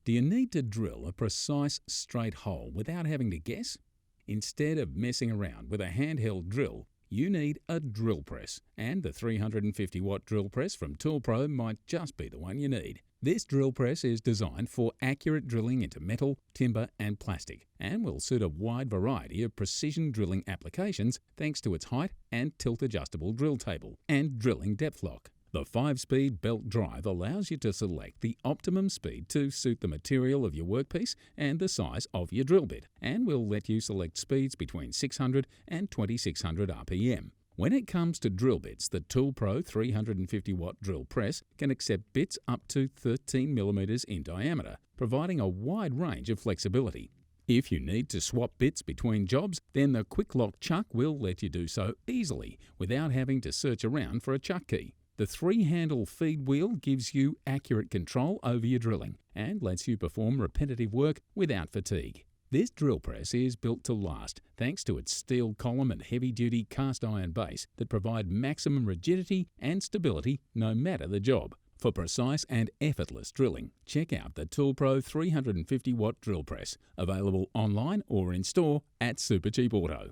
Do you need to drill a precise, straight hole without having to guess? Instead of messing around with a handheld drill, you need a drill press, and the 350-watt drill press from ToolPRO might just be the one you need. This drill press is designed for accurate drilling into metal, timber and plastic, and will suit a wide variety of precision drilling applications thanks to its height and tilt-adjustable drill table and drilling depth lock. The 5-speed belt drive allows you to select the optimum speed to suit the material of your workpiece and the size of your drill bit, and will let you select speeds between 600 and 2600 RPM. When it comes to drill bits, the ToolPRO 350-watt drill press can accept bits up to 13 mm in diameter, providing a wide range of flexibility. If you need to swap bits between jobs, then the quick lock chuck will let you do so easily without having to search around for a chuck key. The 3-handle feed wheel gives you accurate control over your drilling and lets you perform repetitive work without fatigue. This drill press is built to last thanks to its steel column and heavy-duty cast iron base that provide maximum rigidity and stability no matter the job. For precise and effortless drilling, check out the ToolPRO 350-watt drill press, available online or in store at Supercheap Auto.